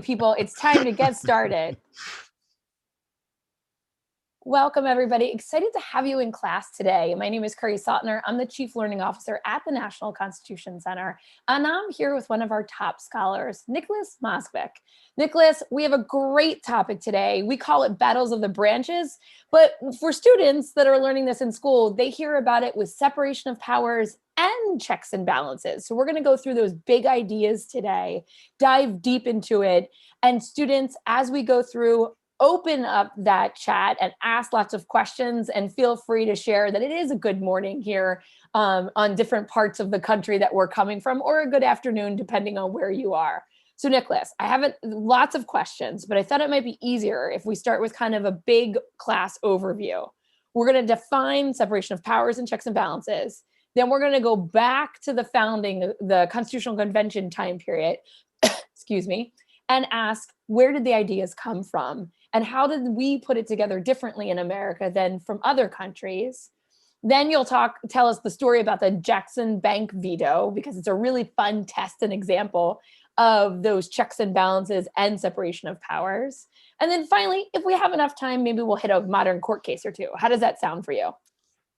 People, it's time to get started. Welcome, everybody. Excited to have you in class today. My name is Curry Sautner. I'm the Chief Learning Officer at the National Constitution Center, and I'm here with one of our top scholars, Nicholas Mosbeck. Nicholas, we have a great topic today. We call it Battles of the Branches, but for students that are learning this in school, they hear about it with separation of powers and checks and balances. So we're going to go through those big ideas today, dive deep into it, and students, as we go through, open up that chat and ask lots of questions, and feel free to share that it is a good morning here on different parts of the country that we're coming from, or a good afternoon, depending on where you are. So Nicholas, I have lots of questions, but I thought it might be easier if we start with kind of a big class overview. We're going to define separation of powers and checks and balances. Then we're going to go back to the founding, the Constitutional Convention time period, excuse me, and ask, where did the ideas come from? And how did we put it together differently in America than from other countries? Then you'll tell us the story about the Jackson Bank veto, because it's a really fun test and example of those checks and balances and separation of powers. And then finally, if we have enough time, maybe we'll hit a modern court case or two. How does that sound for you?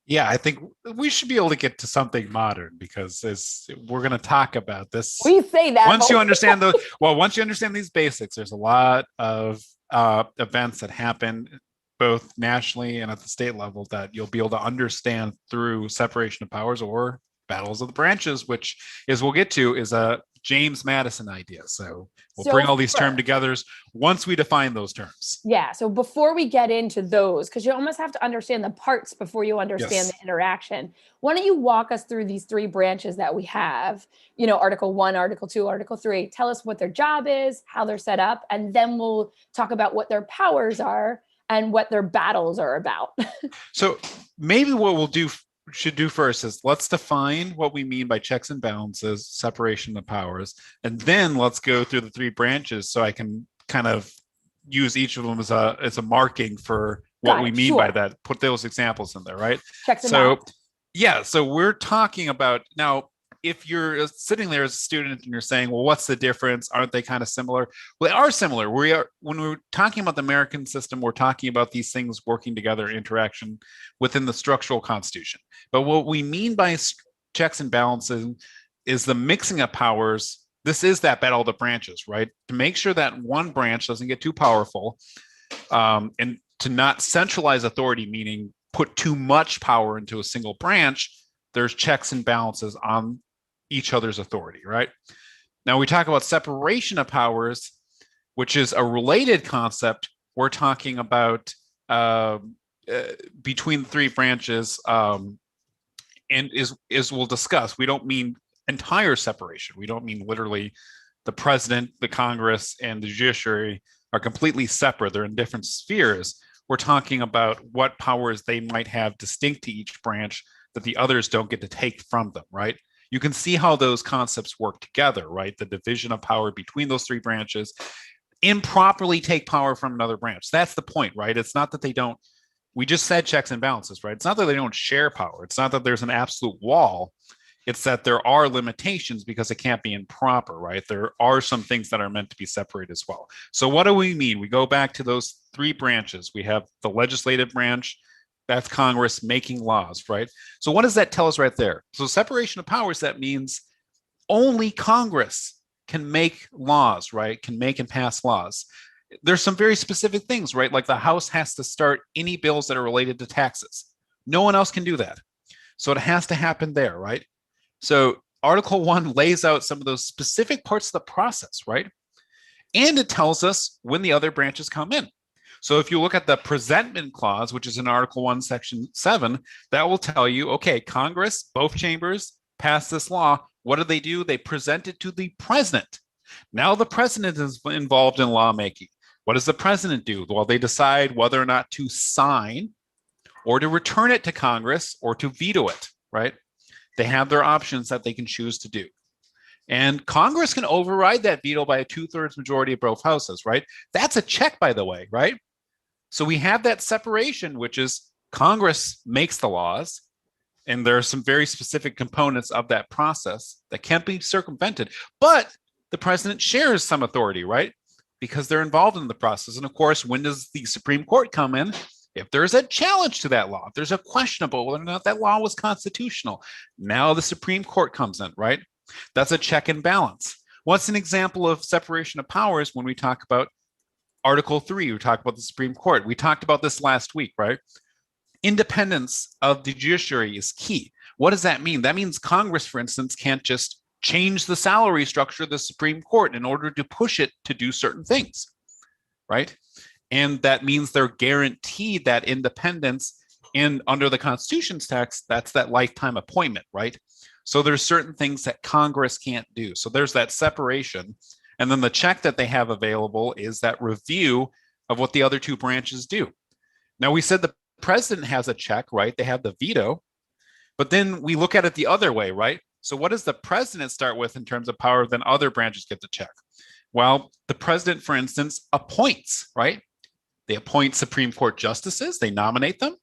Yeah, I think we should be able to get to something modern, because as we're going to talk about this. We say that. Once you understand once you understand these basics, there's a lot of events that happen both nationally and at the state level that you'll be able to understand through separation of powers or battles of the branches, which is we'll get to is a James Madison idea. So we'll bring all these terms together once we define those terms. Yeah. So before we get into those, because you almost have to understand the parts before you understand the interaction. Why don't you walk us through these three branches that we have, Article 1, Article 2, Article 3, tell us what their job is, how they're set up, and then we'll talk about what their powers are and what their battles are about. So maybe what we'll should do first is let's define what we mean by checks and balances, separation of powers, and then let's go through the three branches so I can kind of use each of them as a marking for what we mean by that. Put those examples in there, right? Checks and balances. Yeah, so we're talking about now. If you're sitting there as a student and you're saying, well, what's the difference? Aren't they kind of similar? Well, they are similar. When we're talking about the American system, we're talking about these things working together, interaction within the structural constitution. But what we mean by checks and balances is the mixing of powers. This is that battle of the branches, right? To make sure that one branch doesn't get too powerful, and to not centralize authority, meaning put too much power into a single branch. There's checks and balances on each other's authority, right? Now we talk about separation of powers, which is a related concept. We're talking about between the three branches, and is we'll discuss. We don't mean entire separation. We don't mean literally the president, the Congress, and the judiciary are completely separate. They're in different spheres. We're talking about what powers they might have distinct to each branch that the others don't get to take from them, right? You can see how those concepts work together, right? The division of power between those three branches, improperly take power from another branch. That's the point, right? It's not that they don't, we just said checks and balances, right? It's not that they don't share power. It's not that there's an absolute wall. It's that there are limitations because it can't be improper, right? There are some things that are meant to be separated as well. So what do we mean? We go back to those three branches. We have the legislative branch, that's Congress making laws, right? So what does that tell us right there? So separation of powers, that means only Congress can make laws, right? Can make and pass laws. There's some very specific things, right? Like the House has to start any bills that are related to taxes. No one else can do that. So it has to happen there, right? So Article 1 lays out some of those specific parts of the process, right? And it tells us when the other branches come in. So if you look at the presentment clause, which is in Article 1, Section 7, that will tell you, okay, Congress, both chambers, pass this law. What do? They present it to the president. Now the president is involved in lawmaking. What does the president do? Well, they decide whether or not to sign or to return it to Congress or to veto it, right? They have their options that they can choose to do. And Congress can override that veto by a 2/3 majority of both houses, right? That's a check, by the way, right? So we have that separation, which is Congress makes the laws, and there are some very specific components of that process that can't be circumvented. But the president shares some authority, right? because they're involved in the process. And of course, when does the Supreme Court come in? If there's a challenge to that law, if there's a question about whether or not that law was constitutional, now the Supreme Court comes in, right? That's a check and balance. What's an example of separation of powers when we talk about Article 3? We talk about the Supreme Court. We talked about this last week, right? Independence of the judiciary is key. What does that mean? That means Congress, for instance, can't just change the salary structure of the Supreme Court in order to push it to do certain things, right? And that means they're guaranteed that independence. And under the Constitution's text, that's that lifetime appointment, right? So there's certain things that Congress can't do. So there's that separation. And then the check that they have available is that review of what the other two branches do. Now, we said the president has a check, right? They have the veto. But then we look at it the other way, right? So what does the president start with in terms of power? Then other branches get the check. Well, the president, for instance, appoints, right? They appoint Supreme Court justices, they nominate them,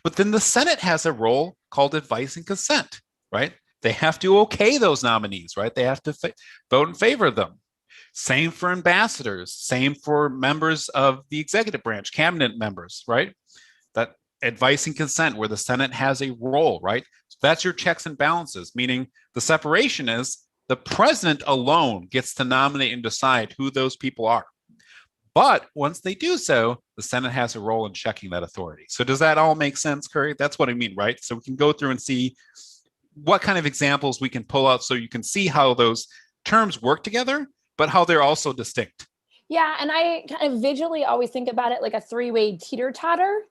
but then the Senate has a role called advice and consent, right? They have to okay those nominees, right? They have to vote in favor of them. Same for ambassadors, same for members of the executive branch, cabinet members, right? That advice and consent where the Senate has a role, right? So that's your checks and balances, meaning the separation is the president alone gets to nominate and decide who those people are. But once they do so, the Senate has a role in checking that authority. So does that all make sense, Curry? That's what I mean, right? So we can go through and see what kind of examples we can pull out so you can see how those terms work together, but how they're also distinct. Yeah, and I kind of visually always think about it like a three-way teeter-totter.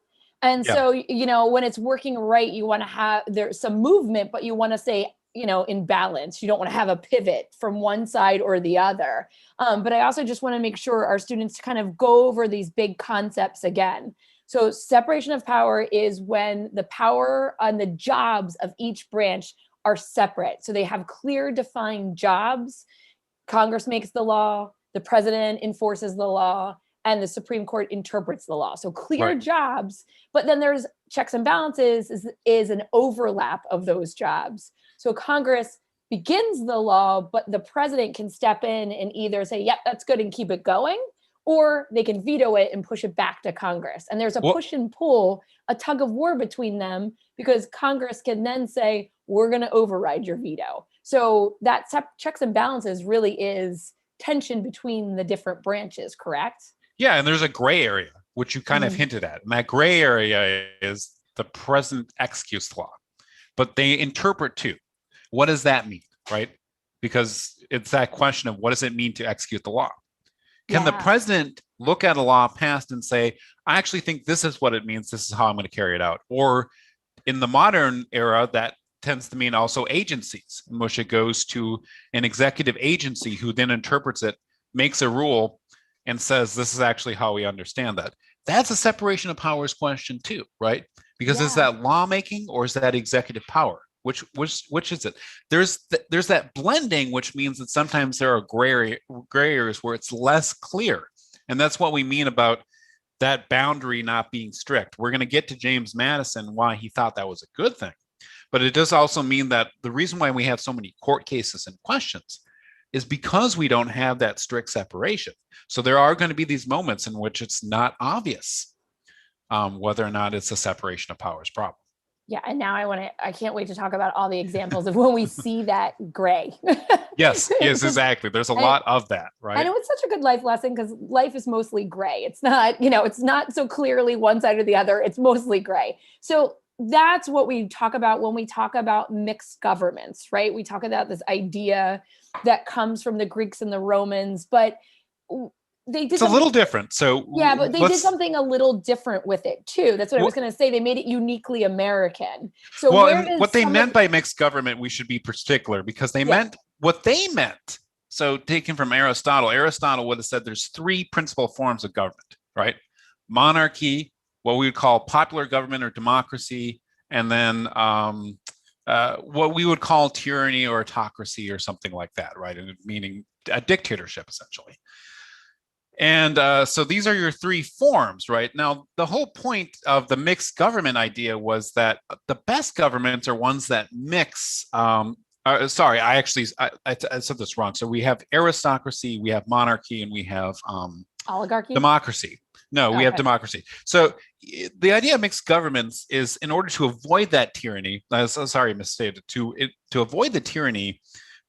And Yeah. so, when it's working right, you want to have, there's some movement, but you want to stay, in balance. You don't want to have a pivot from one side or the other. But I also just want to make sure our students kind of go over these big concepts again. So separation of power is when the power and the jobs of each branch are separate. So they have clear defined jobs. Congress makes the law, the president enforces the law, and the Supreme Court interprets the law. So clear Right. jobs, but then there's checks and balances is an overlap of those jobs. So Congress begins the law, but the president can step in and either say, yep, that's good and keep it going, or they can veto it and push it back to Congress. And there's a Well, push and pull, a tug of war between them, because Congress can then say, we're going to override your veto. So that checks and balances really is tension between the different branches, correct? yeah, and there's a gray area, which you kind of hinted at. And that gray area is the president executes the law, but they interpret too. What does that mean, right? Because it's that question of what does it mean to execute the law? Can the president look at a law passed and say, I actually think this is what it means, this is how I'm going to carry it out? Or in the modern era, that tends to mean also agencies, in which it goes to an executive agency who then interprets it, makes a rule, and says, this is actually how we understand that. That's a separation of powers question too, right? Because is that lawmaking or is that executive power? Which is it? There's that blending, which means that sometimes there are gray areas where it's less clear. And that's what we mean about that boundary not being strict. We're going to get to James Madison, why he thought that was a good thing. But it does also mean that the reason why we have so many court cases and questions is because we don't have that strict separation. So there are going to be these moments in which it's not obvious whether or not it's a separation of powers problem. Yeah, and now I can't wait to talk about all the examples of when we see that gray. Yes, exactly. There's a lot of that, right? I know it's such a good life lesson because life is mostly gray. It's not, it's not so clearly one side or the other. It's mostly gray. So that's what we talk about when we talk about mixed governments, right? We talk about this idea that comes from the Greeks and the Romans, but it's a little different. So yeah, but they did something a little different with it too. That's what I was going to say. They made it uniquely American. So what they meant by mixed government, we should be particular because they meant what they meant. So taken from Aristotle would have said there's three principal forms of government, right? Monarchy, what we would call popular government or democracy, and then what we would call tyranny or autocracy or something like that, right? Meaning a dictatorship, essentially. And so these are your three forms, right? Now, the whole point of the mixed government idea was that the best governments are ones that mix. Sorry, I said this wrong. So we have aristocracy, we have monarchy, and we have Oligarchy? Democracy. No, we have Okay. democracy. So the idea of mixed governments is in order to avoid that tyranny. Sorry, misstated. To avoid the tyranny,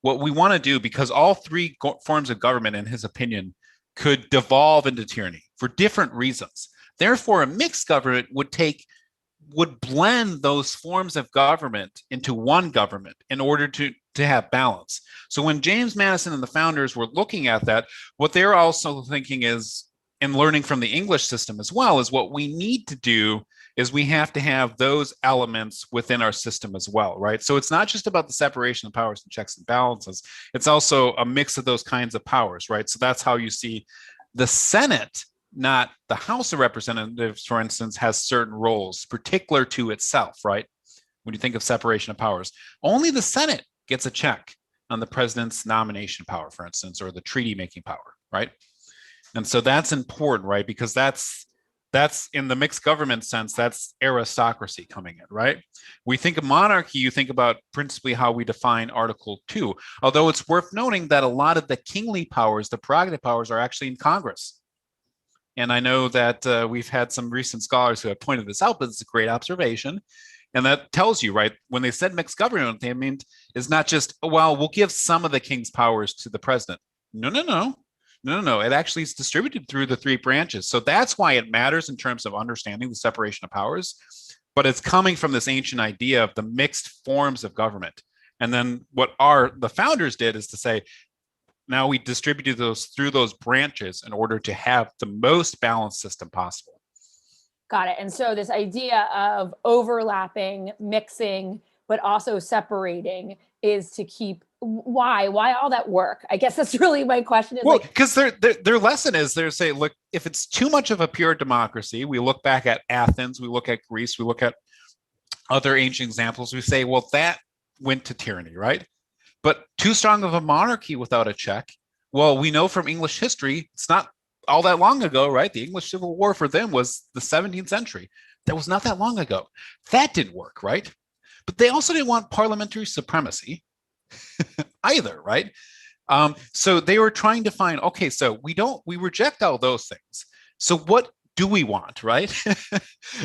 what we want to do, because all three forms of government, in his opinion, could devolve into tyranny for different reasons. Therefore, a mixed government would blend those forms of government into one government in order to have balance. So when James Madison and the founders were looking at that, what they're also thinking is, and learning from the English system as well, is what we need to do is we have to have those elements within our system as well, right? So it's not just about the separation of powers and checks and balances. It's also a mix of those kinds of powers, right? So that's how you see the Senate, not the House of Representatives, for instance, has certain roles particular to itself, right? When you think of separation of powers, only the Senate gets a check on the president's nomination power, for instance, or the treaty making power, right? And so that's important, right? Because that's in the mixed government sense, that's aristocracy coming in, right? We think of monarchy, you think about principally how we define Article 2, although it's worth noting that a lot of the kingly powers, the prerogative powers, are actually in Congress. And I know that we've had some recent scholars who have pointed this out, but it's a great observation. And that tells you, right, when they said mixed government, they meant is not just, well, we'll give some of the king's powers to the president. No, no, no. No, no, no. It actually is distributed through the three branches. So that's why it matters in terms of understanding the separation of powers. But it's coming from this ancient idea of the mixed forms of government. And then what the founders did is to say, now we distributed those through those branches in order to have the most balanced system possible. Got it. And so this idea of overlapping, mixing, but also separating is to keep why all that work? I guess that's really my question is Well, like, because their lesson is they're saying, look, if it's too much of a pure democracy, we look back at Athens, we look at Greece, we look at other ancient examples, we say, well, that went to tyranny, right? But too strong of a monarchy without a check, well, we know from English history, it's not all that long ago, right? The English Civil War for them was the 17th century. That was not that long ago. That didn't work, right? But they also didn't want parliamentary supremacy either, right? So they were trying to find, okay, so we reject all those things. So what do we want, right?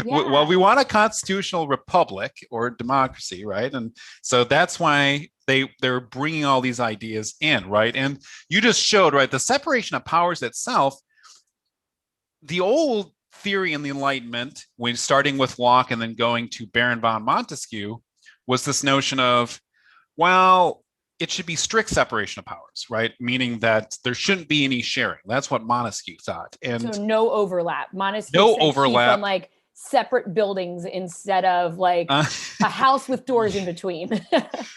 Well, yeah, we want a constitutional republic or democracy, right? And so that's why they're bringing all these ideas in, right? And you just showed, right, the separation of powers itself. The old theory in the Enlightenment, when starting with Locke and then going to Baron von Montesquieu, was this notion of, well, it should be strict separation of powers, right? Meaning that there shouldn't be any sharing. That's what Montesquieu thought. so And no overlap. Montesquieu no said keep them overlap. like separate buildings instead of like Uh, a house with doors in between.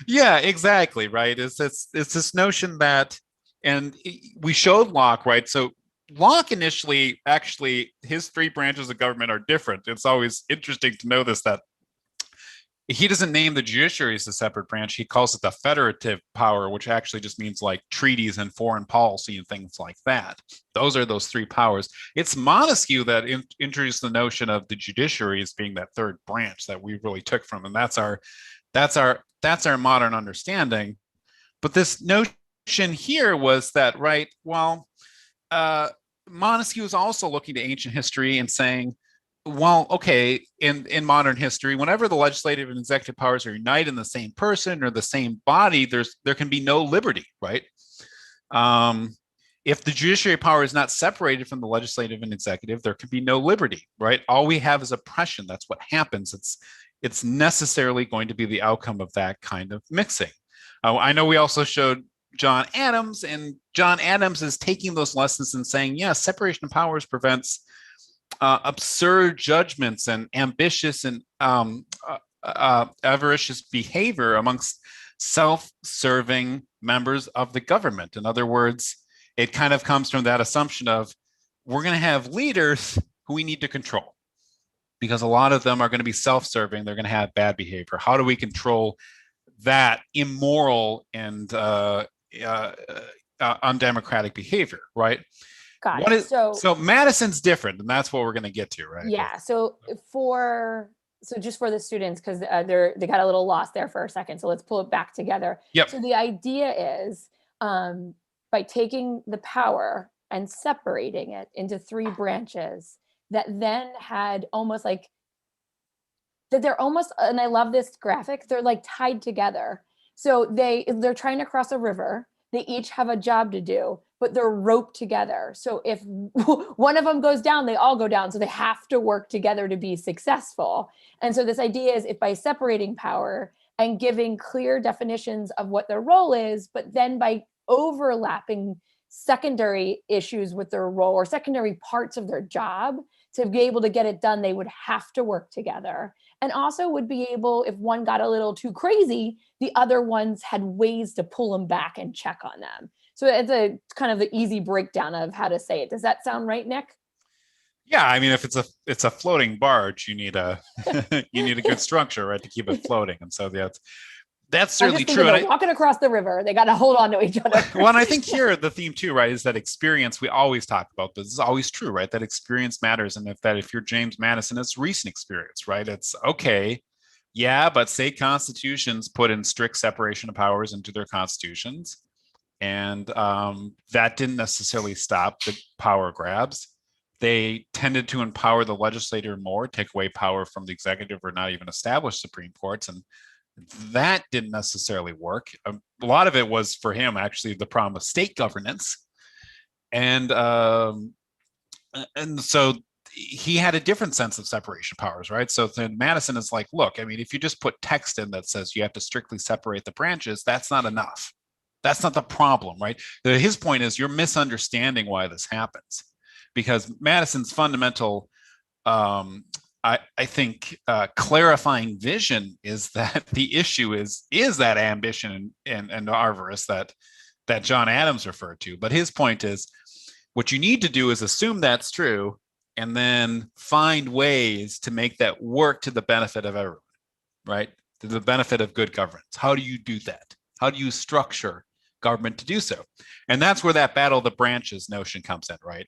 yeah, exactly, right? It's this notion that, and we showed Locke, right? So Locke initially, actually, his three branches of government are different. It's always interesting to know this, that he doesn't name the judiciary as a separate branch. He calls it the federative power, which actually just means like treaties and foreign policy and things like that. Those are those three powers. It's Montesquieu that introduced the notion of the judiciary as being that third branch that we really took from, and that's our modern understanding. But this notion here was that, right? Well, Montesquieu is also looking to ancient history and saying, well, okay, in modern history, whenever the legislative and executive powers are united in the same person or the same body, there can be no liberty, right? If the judiciary power is not separated from the legislative and executive, there can be no liberty, right? All we have is oppression. That's what happens. It's necessarily going to be the outcome of that kind of mixing. I know we also showed John Adams, and John Adams is taking those lessons and saying, yeah, separation of powers prevents absurd judgments and ambitious and avaricious behavior amongst self-serving members of the government. In other words, it kind of comes from that assumption of we're going to have leaders who we need to control because a lot of them are going to be self-serving. They're going to have bad behavior. How do we control that immoral and undemocratic behavior, right? Got it. So Madison's different, and that's what we're going to get to, right? Yeah. So just for the students, because they got a little lost there for a second. So let's pull it back together. Yep. So the idea is by taking the power and separating it into three branches that then had almost like that they're almost, and I love this graphic, they're like tied together. So they're trying to cross a river. They each have a job to do, but they're roped together. So if one of them goes down, they all go down. So they have to work together to be successful. And so this idea is if by separating power and giving clear definitions of what their role is, but then by overlapping secondary issues with their role or secondary parts of their job to be able to get it done, they would have to work together. And also would be able, if one got a little too crazy, the other ones had ways to pull them back and check on them. So it's a kind of the easy breakdown of how to say it. Does that sound right, Nick? Yeah, I mean, if it's a floating barge, you need a you need a good structure, right, to keep it floating. And so that's certainly true. And walking across the river, they got to hold on to each other. Well, and I think here the theme too, right, is that experience. We always talk about this. Is always true, right? That experience matters, and if you're James Madison, it's recent experience, right? It's okay, yeah, but state constitutions put in strict separation of powers into their constitutions, and that didn't necessarily stop the power grabs. They tended to empower the legislator more, take away power from the executive, or not even establish Supreme Courts, and that didn't necessarily work. A lot of it was for him actually the problem of state governance, and so he had a different sense of separation of powers, right? So then Madison is like, look, I mean, if you just put text in that says you have to strictly separate the branches, that's not enough. That's not the problem, right? His point is you're misunderstanding why this happens, because Madison's fundamental I think clarifying vision is that the issue is that ambition and avarice that John Adams referred to. But his point is what you need to do is assume that's true and then find ways to make that work to the benefit of everyone, right? To the benefit of good governance. How do you do that? How do you structure government to do so? And that's where that battle of the branches notion comes in, right?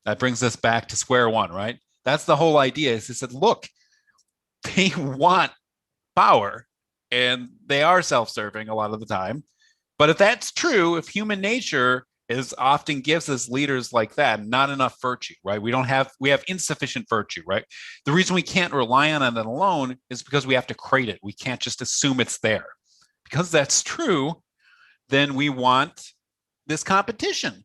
That brings us back to square one, right? That's the whole idea. Is that look, they want power, and they are self-serving a lot of the time. But if that's true, if human nature is often gives us leaders like that not enough virtue, right? We have insufficient virtue, right? The reason we can't rely on it alone is because we have to create it. We can't just assume it's there. Because that's true, then we want this competition,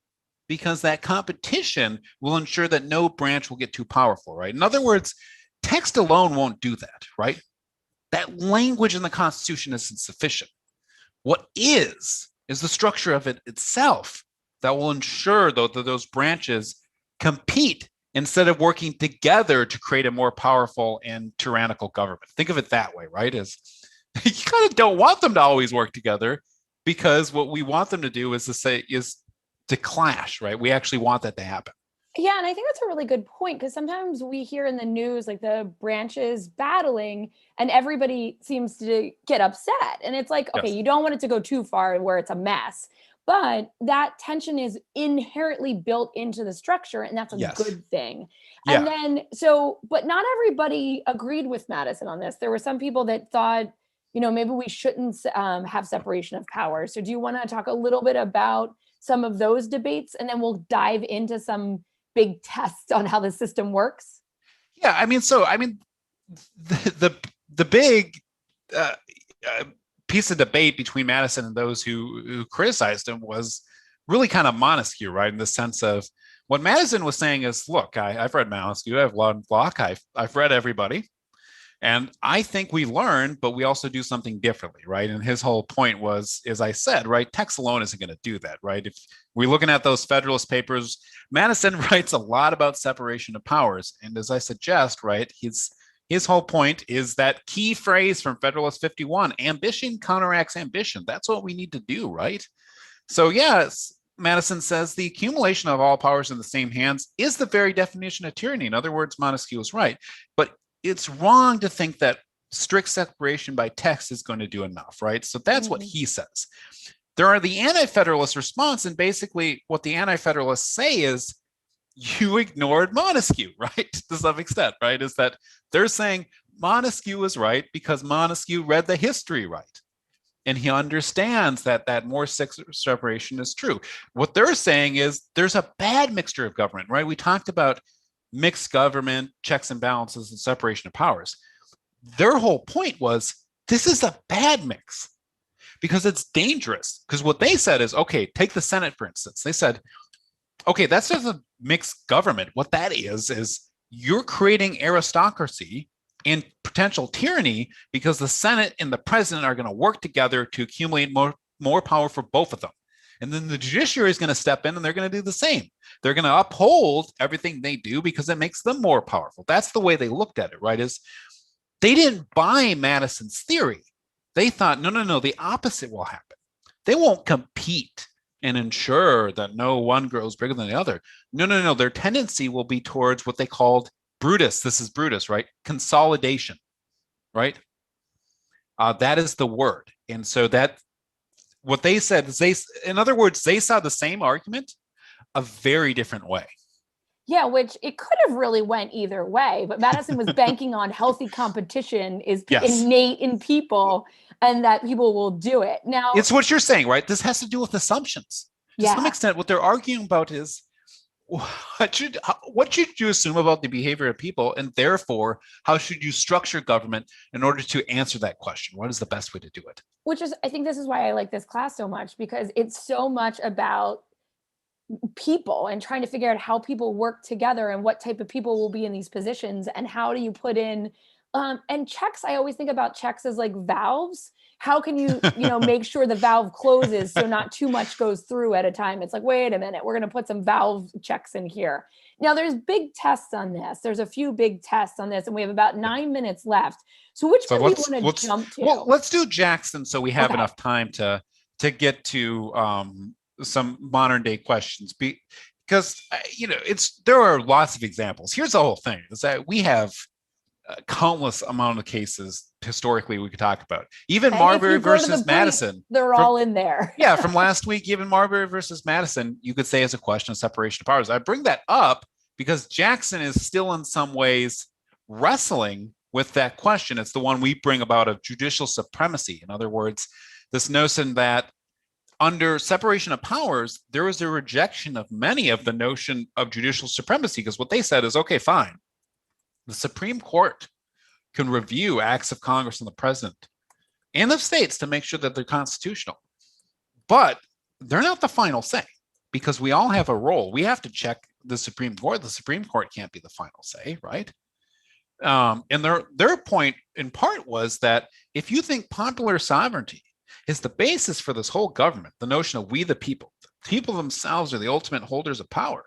because that competition will ensure that no branch will get too powerful, right? In other words, text alone won't do that, right? That language in the Constitution isn't sufficient. What is the structure of it itself that will ensure, though, that those branches compete instead of working together to create a more powerful and tyrannical government. Think of it that way, right? Is you kind of don't want them to always work together, because what we want them to do is to clash, right? We actually want that to happen. Yeah, and I think that's a really good point, because sometimes we hear in the news like the branches battling and everybody seems to get upset. And it's like, okay, yes, you don't want it to go too far where it's a mess, but that tension is inherently built into the structure, and that's a yes, good thing. Yeah. And then, but not everybody agreed with Madison on this. There were some people that thought, maybe we shouldn't have separation of powers. So do you want to talk a little bit about some of those debates, and then we'll dive into some big tests on how the system works? Yeah, the big piece of debate between Madison and those who criticized him was really kind of Montesquieu, right? In the sense of what Madison was saying is, look, I've read Montesquieu, I've read Locke, I've read everybody. And I think we learn, but we also do something differently, right? And his whole point was, as I said, right, text alone isn't going to do that, right? If we're looking at those Federalist Papers, Madison writes a lot about separation of powers. And as I suggest, right, his whole point is that key phrase from Federalist 51, ambition counteracts ambition. That's what we need to do, right? So yes, Madison says the accumulation of all powers in the same hands is the very definition of tyranny. In other words, Montesquieu is right. But it's wrong to think that strict separation by text is going to do enough, right? So that's what he says. There are the anti-federalist response, and basically what the anti-federalists say is you ignored Montesquieu, right? To some extent, right? Is that they're saying Montesquieu is right because Montesquieu read the history right. and he understands that that more separation is true. What they're saying is there's a bad mixture of government, right? We talked about mixed government, checks and balances, and separation of powers. Their whole point was this is a bad mix because it's dangerous. Because what they said is, okay, take the Senate, for instance. They said, okay, that's just a mixed government. What that is you're creating aristocracy and potential tyranny because the Senate and the president are going to work together to accumulate more power for both of them. And then the judiciary is going to step in and they're going to do the same. They're going to uphold everything they do because it makes them more powerful. That's the way they looked at it, right? Is they didn't buy Madison's theory. They thought, no, the opposite will happen. They won't compete and ensure that no one grows bigger than the other. No. Their tendency will be towards what they called Brutus. This is Brutus, right? Consolidation, right? That is the word. And so that what they said is in other words, they saw the same argument a very different way. Yeah, which it could have really went either way, but Madison was banking on healthy competition is yes. innate in people and that people will do it. Now, it's what you're saying, right? This has to do with assumptions. To some extent, what they're arguing about is what should you assume about the behavior of people, and therefore, how should you structure government in order to answer that question? What is the best way to do it? Which is, I think this is why I like this class so much, because it's so much about people and trying to figure out how people work together and what type of people will be in these positions and how do you put in and checks. I always think about checks as like valves. How can you make sure the valve closes so not too much goes through at a time? It's like, wait a minute, we're going to put some valve checks in here. Now there's big tests on this. There's a few big tests on this and we have about 9 minutes left. So which one do you want to jump to? Well, let's do Jackson so we have enough time to get to some modern day questions because there are lots of examples. Here's the whole thing is that we have countless amount of cases historically we could talk about. Even Marbury versus Madison, they're all in there. Yeah, from last week, even Marbury versus Madison, you could say as a question of separation of powers. I bring that up because Jackson is still in some ways wrestling with that question. It's the one we bring about of judicial supremacy. In other words, this notion that under separation of powers, there was a rejection of many of the notion of judicial supremacy because what they said is, okay, fine. The Supreme Court can review acts of Congress and the president and the states to make sure that they're constitutional. But they're not the final say because we all have a role. We have to check the Supreme Court. The Supreme Court can't be the final say, right? And their point in part was that if you think popular sovereignty is the basis for this whole government, the notion of we the people themselves are the ultimate holders of power,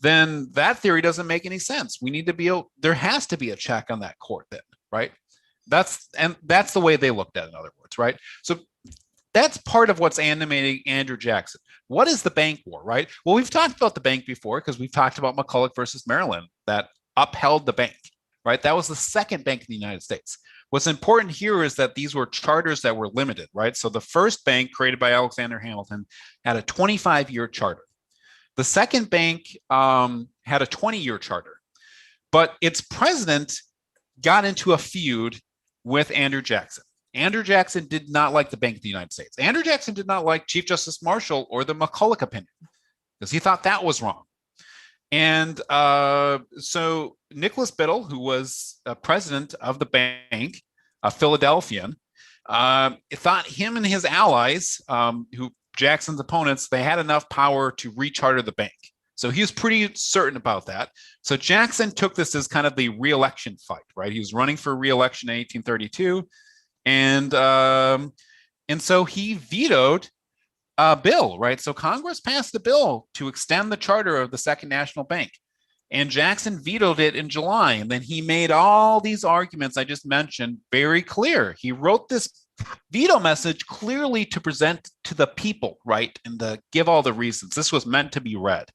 then that theory doesn't make any sense. We need to be, there has to be a check on that court then, right? That's the way they looked at it, in other words, right? So that's part of what's animating Andrew Jackson. What is the bank war, right? Well, we've talked about the bank before because we've talked about McCulloch versus Maryland that upheld the bank, right? That was the second bank in the United States. What's important here is that these were charters that were limited, right? So the first bank created by Alexander Hamilton had a 25-year charter. The second bank had a 20-year charter, but its president got into a feud with Andrew Jackson. Andrew Jackson did not like the Bank of the United States. Andrew Jackson did not like Chief Justice Marshall or the McCulloch opinion because he thought that was wrong. And so Nicholas Biddle, who was president of the bank, a Philadelphian, thought him and his allies, who Jackson's opponents, they had enough power to recharter the bank. So he was pretty certain about that. So Jackson took this as kind of the re-election fight, right? He was running for re-election in 1832. And so he vetoed a bill, right? So Congress passed the bill to extend the charter of the Second National Bank. And Jackson vetoed it in July. And then he made all these arguments I just mentioned very clear. He wrote this veto message clearly to present to the people, right? And to give all the reasons. This was meant to be read.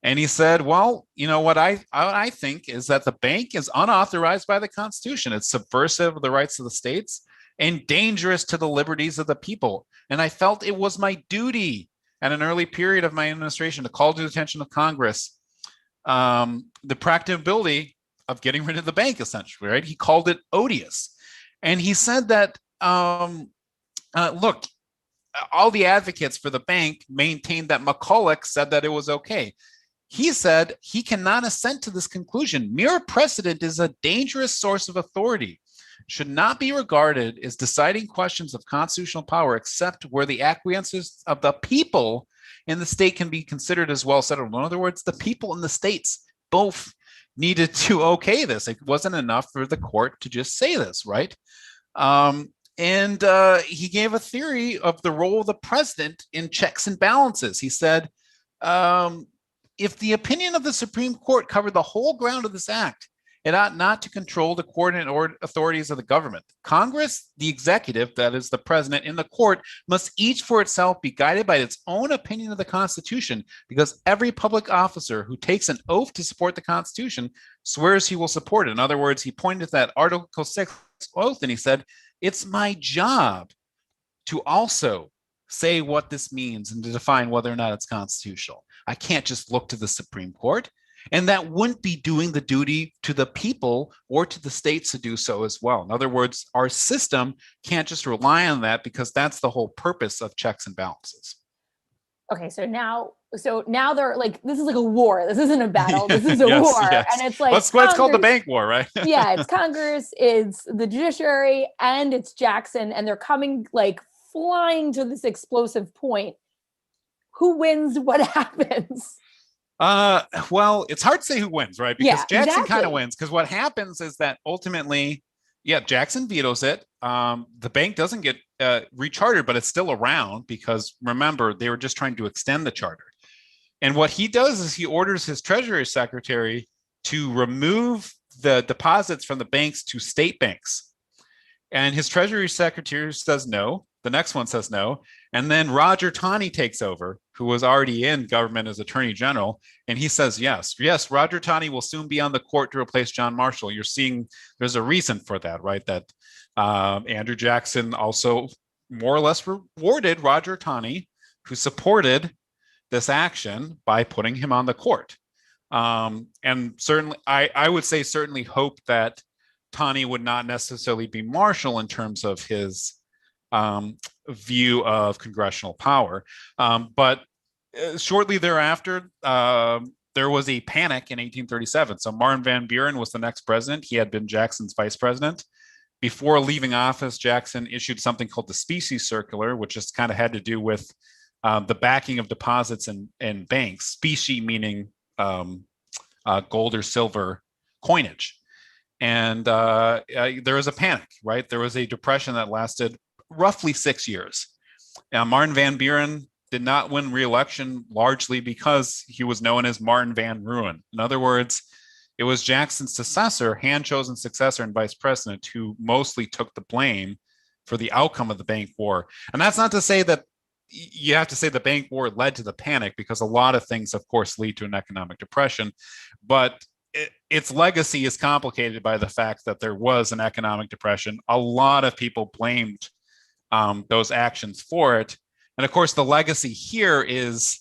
And he said, well, you know, what I think is that the bank is unauthorized by the Constitution. It's subversive of the rights of the states and dangerous to the liberties of the people. And I felt it was my duty at an early period of my administration to call to the attention of Congress the practicability of getting rid of the bank, essentially, right? He called it odious. And he said that Look, all the advocates for the bank maintained that McCulloch said that it was okay. He said he cannot assent to this conclusion. Mere precedent is a dangerous source of authority, should not be regarded as deciding questions of constitutional power, except where the acquiescence of the people in the state can be considered as well settled. In other words, the people in the states both needed to okay this. It wasn't enough for the court to just say this, right? And he gave a theory of the role of the president in checks and balances. He said, if the opinion of the Supreme Court covered the whole ground of this act, it ought not to control the coordinate authorities of the government. Congress, the executive, that is the president, and the court must each for itself be guided by its own opinion of the Constitution, because every public officer who takes an oath to support the Constitution swears he will support it. In other words, he pointed to that Article 6 oath and he said, it's my job to also say what this means and to define whether or not it's constitutional. I can't just look to the Supreme Court. And that wouldn't be doing the duty to the people or to the states to do so as well. In other words, our system can't just rely on that, because that's the whole purpose of checks and balances. Okay, so now they're like, this is like a war. This isn't a battle. This is a Yes, war. yes. And it's like, That's why it's called the bank war, right? yeah, it's Congress, it's the judiciary, and it's Jackson, and they're coming like flying to this explosive point. Who wins? What happens? Well, it's hard to say who wins, right? Because Yeah, Jackson exactly. kind of wins. Because what happens is that ultimately, yeah, Jackson vetoes it. The bank doesn't get rechartered, but it's still around because remember, they were just trying to extend the charter. And what he does is he orders his Treasury Secretary to remove the deposits from the banks to state banks. And his Treasury Secretary says no. The next one says no. And then Roger Taney takes over, who was already in government as Attorney General. And he says, yes, Roger Taney will soon be on the court to replace John Marshall. You're seeing there's a reason for that, right? That Andrew Jackson also more or less rewarded Roger Taney, who supported this action, by putting him on the court. And certainly, I would say certainly hope that Taney would not necessarily be Marshall in terms of his view of congressional power. But shortly thereafter, there was a panic in 1837. So Martin Van Buren was the next president. He had been Jackson's vice president. Before leaving office, Jackson issued something called the Specie Circular, which just kind of had to do with the backing of deposits in banks. Specie meaning gold or silver coinage. And there was a panic, right? There was a depression that lasted roughly 6 years. Martin Van Buren did not win re-election largely because he was known as Martin Van Ruin. In other words, it was Jackson's successor, hand-chosen successor and vice president, who mostly took the blame for the outcome of the bank war. And that's not to say that you have to say the bank war led to the panic, because a lot of things, of course, lead to an economic depression. But its legacy is complicated by the fact that there was an economic depression. A lot of people blamed those actions for it. And of course, the legacy here is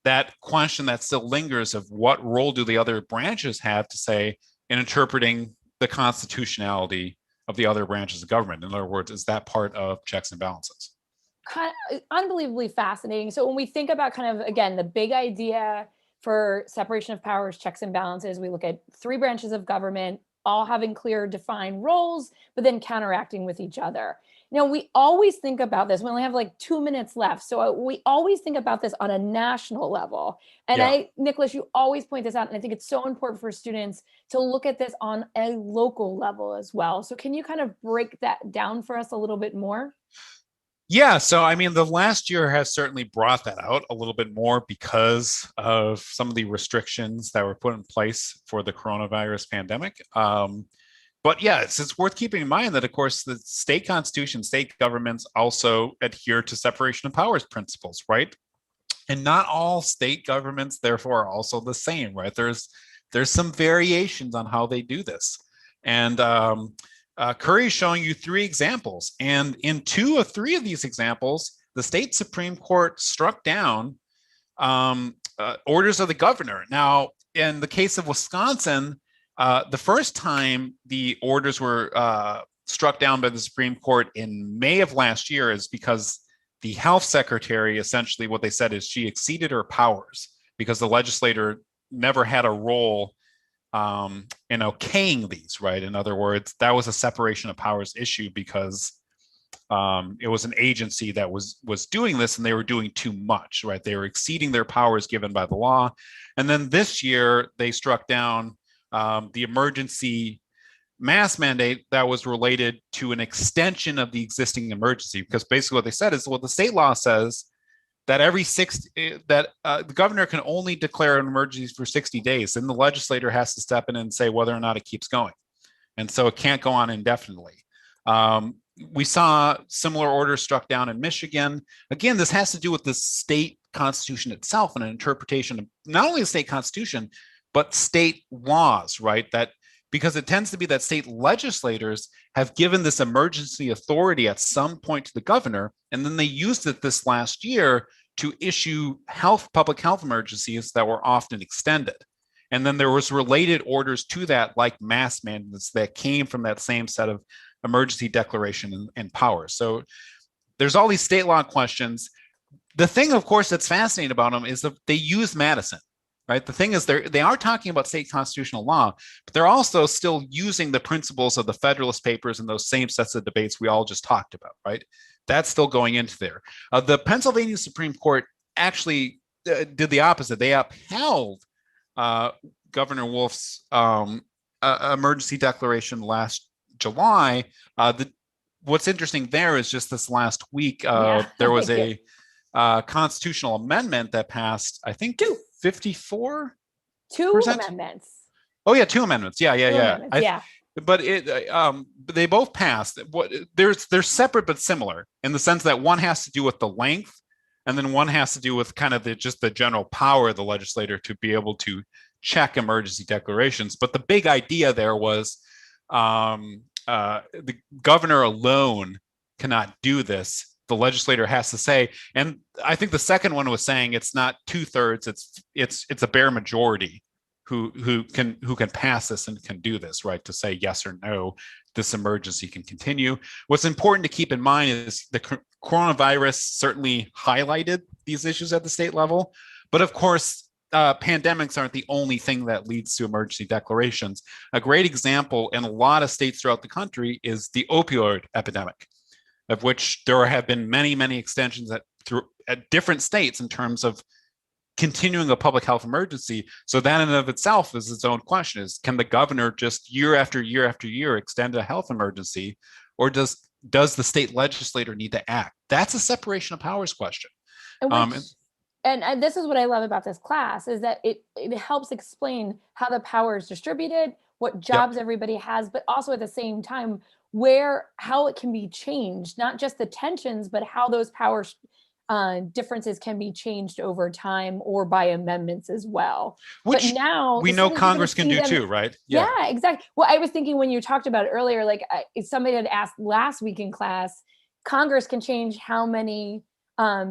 that question that still lingers of what role do the other branches have to say in interpreting the constitutionality of the other branches of government? In other words, is that part of checks and balances? Unbelievably fascinating. So when we think about kind of, again, the big idea for separation of powers, checks and balances, we look at three branches of government, all having clear defined roles, but then counteracting with each other. Now, we always think about this. We only have like 2 minutes left. So we always think about this on a national level. And Yeah. Nicholas, you always point this out. And I think it's so important for students to look at this on a local level as well. So can you kind of break that down for us a little bit more? Yeah, so I mean, the last year has certainly brought that out a little bit more because of some of the restrictions that were put in place for the coronavirus pandemic. But yeah, it's worth keeping in mind that, of course, the state constitution, state governments also adhere to separation of powers principles, right? And not all state governments, therefore, are also the same, right? There's some variations on how they do this. And Curry is showing you three examples. And in 2 or 3 of these examples, the state Supreme Court struck down orders of the governor. Now, in the case of Wisconsin, the first time the orders were struck down by the Supreme Court in May of last year is because the health secretary, essentially what they said is she exceeded her powers because the legislator never had a role in okaying these, right? In other words, that was a separation of powers issue because it was an agency that was doing this, and they were doing too much, right? They were exceeding their powers given by the law. And then this year, they struck down the emergency mask mandate that was related to an extension of the existing emergency, because basically what they said is, well, the state law says that the governor can only declare an emergency for 60 days. Then the legislator has to step in and say whether or not it keeps going. And so it can't go on indefinitely. We saw similar orders struck down in Michigan. Again, this has to do with the state constitution itself and an interpretation of not only the state constitution, but state laws, right? That because it tends to be that state legislators have given this emergency authority at some point to the governor, and then they used it this last year to issue public health emergencies that were often extended. And then there was related orders to that, like mask mandates that came from that same set of emergency declaration and powers. So there's all these state law questions. The thing, of course, that's fascinating about them is that they use Madison, right? The thing is they are talking about state constitutional law, but they're also still using the principles of the Federalist Papers and those same sets of debates we all just talked about, right? That's still going into there. The Pennsylvania Supreme Court actually did the opposite. They upheld Governor Wolf's emergency declaration last July. What's interesting there is just this last week, there was a constitutional amendment that passed, I think, 54? Two amendments. Oh, yeah, two amendments. Yeah. Yeah. But they both passed. They're separate but similar in the sense that one has to do with the length, and then one has to do with kind of just the general power of the legislator to be able to check emergency declarations. But the big idea there was the governor alone cannot do this. The legislator has to say, and I think the second one was saying it's not 2/3, it's a bare majority who can pass this and can do this, right? To say yes or no, this emergency can continue. What's important to keep in mind is the coronavirus certainly highlighted these issues at the state level, but of course, pandemics aren't the only thing that leads to emergency declarations. A great example in a lot of states throughout the country is the opioid epidemic, of which there have been many, many extensions at different states in terms of continuing a public health emergency. So that in and of itself is its own question: is can the governor just year after year after year extend a health emergency, or does the state legislator need to act? That's a separation of powers question. And this is what I love about this class, is that it helps explain how the power is distributed, what jobs everybody has, but also at the same time how it can be changed, not just the tensions, but how those power differences can be changed over time or by amendments as well. Which but now we know Congress can do too, right? Yeah, exactly. Well, I was thinking when you talked about it earlier, like somebody had asked last week in class, Congress can change how many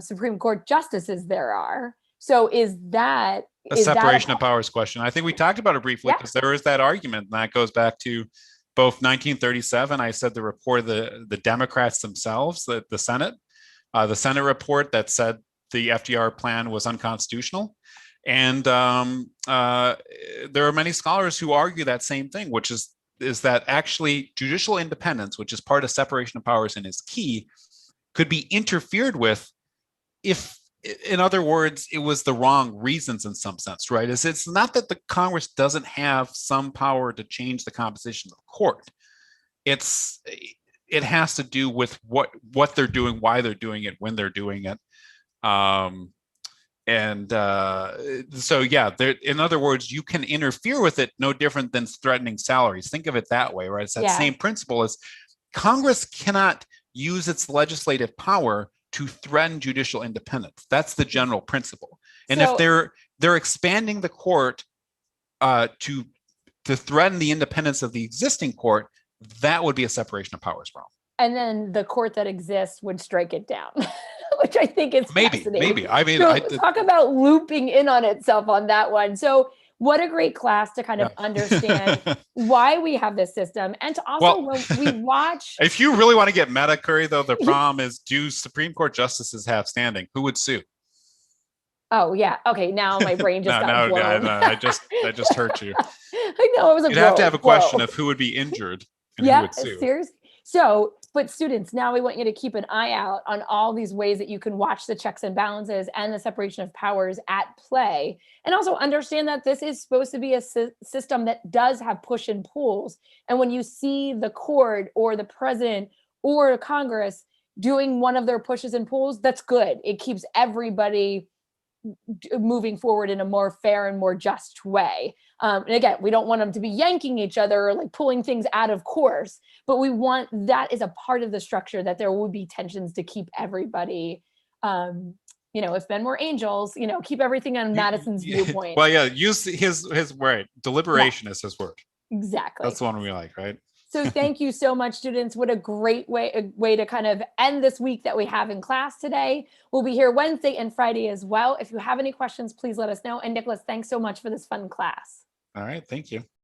Supreme Court justices there are. So is that a separation of powers question? I think we talked about it briefly because there is that argument, and that goes back to both 1937. I said the report of the Democrats themselves, the Senate report that said the FDR plan was unconstitutional. And there are many scholars who argue that same thing, which is that actually judicial independence, which is part of separation of powers and is key, could be interfered with if, in other words, it was the wrong reasons in some sense, right? It's not that the Congress doesn't have some power to change the composition of the court. It has to do with what they're doing, why they're doing it, when they're doing it. So yeah, in other words, you can interfere with it no different than threatening salaries. Think of it that way, right? It's that same principle as Congress cannot use its legislative power to threaten judicial independence. That's the general principle. And if they're expanding the court to threaten the independence of the existing court, that would be a separation of powers problem. And then the court that exists would strike it down, which I think is maybe. I mean, talk about looping in on itself on that one. So what a great class to kind of understand Yeah. why we have this system, and to also Well, when we watch. if you really want to get meta, Curry, though, the problem is, do Supreme Court justices have standing? Who would sue? Oh yeah, okay. Now my brain just No, got no, blown. I just hurt you. I know, it was like You'd have to whoa, have a question whoa. of who would be injured and who Yeah, would sue. seriously. So, but students, now we want you to keep an eye out on all these ways that you can watch the checks and balances and the separation of powers at play. And also understand that this is supposed to be a system that does have push and pulls. And when you see the court or the president or Congress doing one of their pushes and pulls, that's good. It keeps everybody moving forward in a more fair and more just way. And again, we don't want them to be yanking each other or like pulling things out of course, but we want that is a part of the structure, that there would be tensions to keep everybody, if men were angels, keep everything on Madison's viewpoint. Well, yeah, use his word. Deliberation is his word. Exactly. That's the one we like, right? So thank you so much, students. What a great way to kind of end this week that we have in class today. We'll be here Wednesday and Friday as well. If you have any questions, please let us know. And Nicholas, thanks so much for this fun class. All right. Thank you.